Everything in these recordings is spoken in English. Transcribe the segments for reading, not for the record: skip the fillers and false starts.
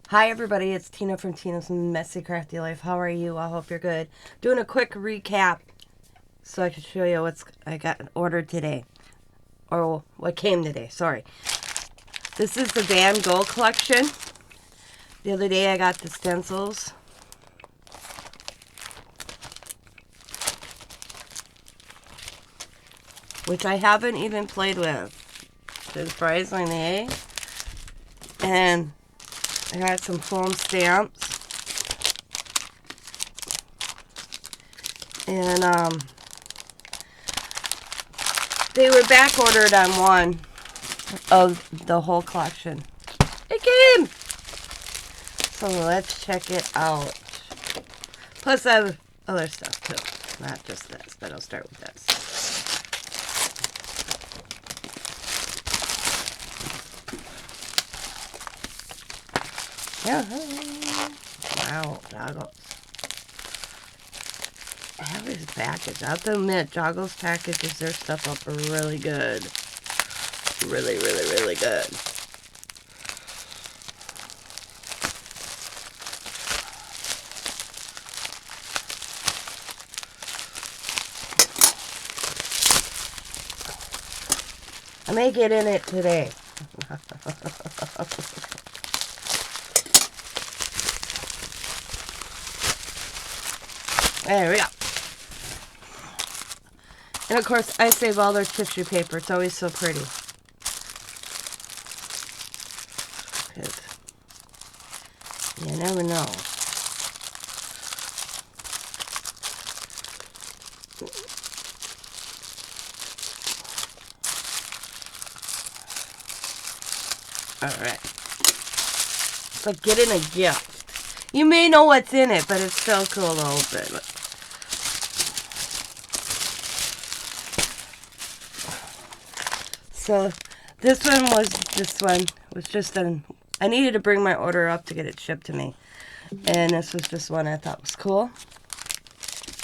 Hi everybody, it's Tina from Tina's Messy Crafty Life. How are you? I hope you're good. Doing a quick recap so I can show you what's I got ordered today. Or what came today, sorry. This is the Van Gogh collection. The other day I got the stencils. Which I haven't even played with. Surprisingly. And I got some foam stamps. And they were back ordered on one of the whole collection. It came! So let's check it out. Plus I have other stuff too. Not just this, but I'll start with this. Yeah. Wow, Joggles. I have his package. I have to admit, Joggles packages their stuff up really good. Really, really, really good. I may get in it today. There we go. And of course, I save all their tissue paper. It's always so pretty. You never know. Alright. It's like getting a gift. You may know what's in it, but it's still cool to open. So this one was just I needed to bring my order up to get it shipped to me. And this was just one I thought was cool.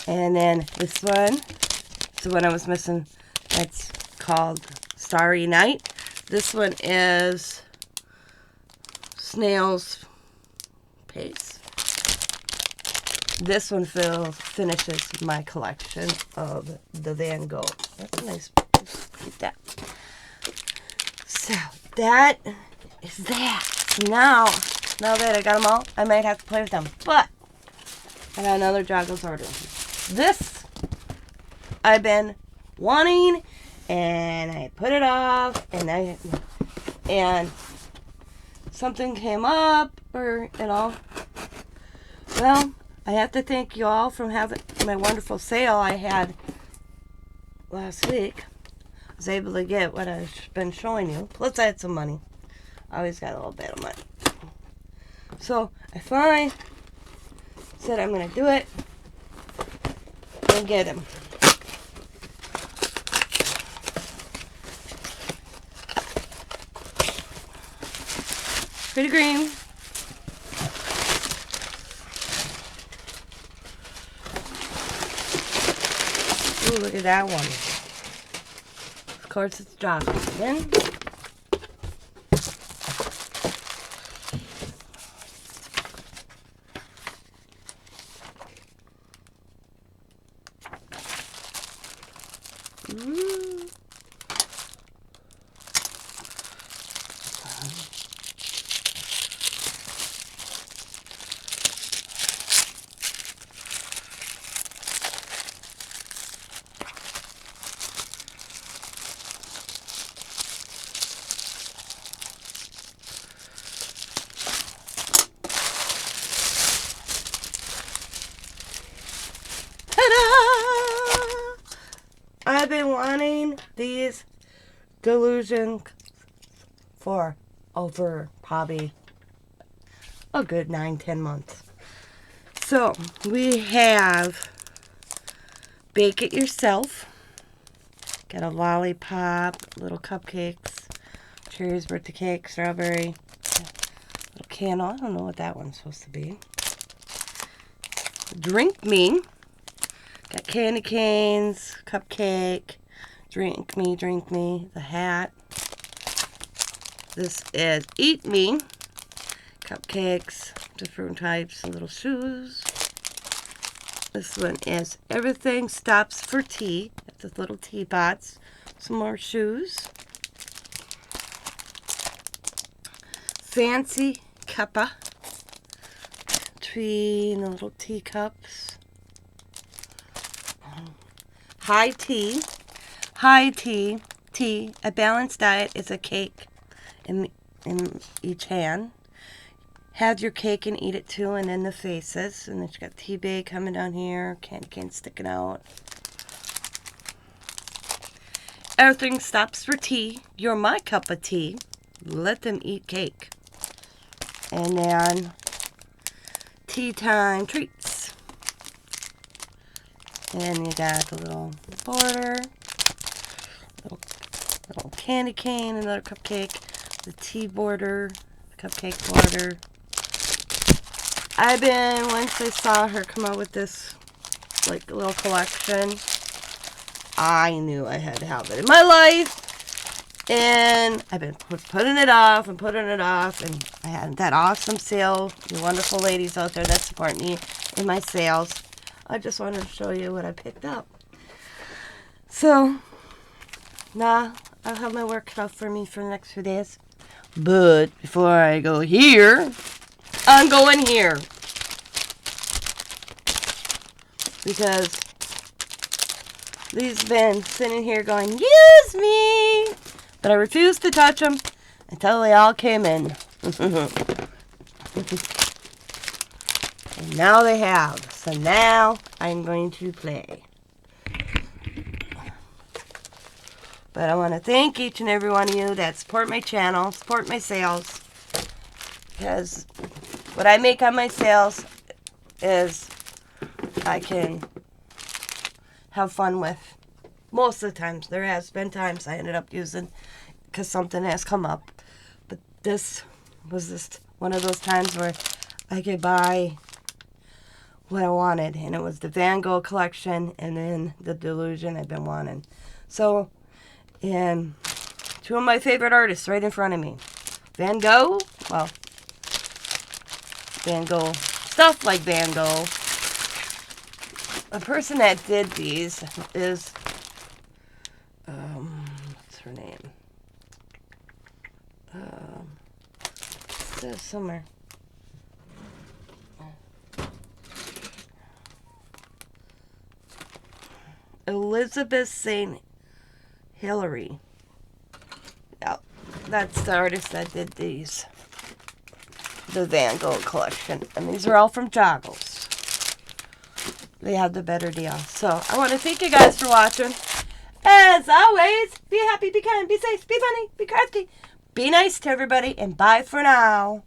And then this one is the one I was missing. That's called Starry Night. This one is Snail's Pace. This one finishes my collection of the Van Gogh. That's a nice. Keep that. So that is that. Now that I got them all, I might have to play with them. But I got another Joggles Order. This I've been wanting, and I put it off, and something came up, or Well, I have to thank you all for having my wonderful sale I had last week. I was able to get what I've been showing you. Plus I had some money. I always got a little bit of money. So I finally said I'm going to do it and get him. Pretty green. Ooh, look at that one. Of course, it's Joggles again. I've been wanting these delusions for over probably a good 9-10 months. So we have Bake It Yourself. Got a lollipop, little cupcakes, cherries, birthday cake, strawberry, little candle. I don't know what that one's supposed to be. Drink Me. Got candy canes, cupcake, drink me, the hat. This is Eat Me, cupcakes, different types of little shoes. This one is Everything Stops for Tea. It's with little teapots. Some more shoes. Fancy cuppa. Tree and the little teacups. High tea. High tea. Tea. A balanced diet is a cake in each hand. Have your cake and eat it too, and then the faces. And then you got tea bag coming down here. Candy cane sticking out. Everything stops for tea. You're my cup of tea. Let them eat cake. And then tea time treats. And you got the little border. Little candy cane, another cupcake. The tea border. Cupcake border. Once I saw her come out with this, like, little collection, I knew I had to have it in my life. And I've been putting it off and putting it off. And I had that awesome sale. You wonderful ladies out there that support me in my sales. I just wanted to show you what I picked up. So, now I'll have my work cut out for me for the next few days. But before I go here, I'm going here. Because these been sitting here going, use me! But I refused to touch them until they all came in. And now they have. So now I'm going to play. But I want to thank each and every one of you that support my channel, support my sales. Because what I make on my sales is I can have fun with. Most of the times. There has been times I ended up using because something has come up. But this was just one of those times where I could buy what I wanted. And it was the Van Gogh collection and then the Delusion I've been wanting. So, and two of my favorite artists right in front of me. Van Gogh, well, Van Gogh, stuff like Van Gogh. The person that did these is, what's her name? It says somewhere. Elizabeth St. Hilary. Yeah, that's the artist that did these. The Van Gogh collection. And these are all from Joggles. They have the better deal. So, I want to thank you guys for watching. As always, be happy, be kind, be safe, be funny, be crafty. Be nice to everybody, and bye for now.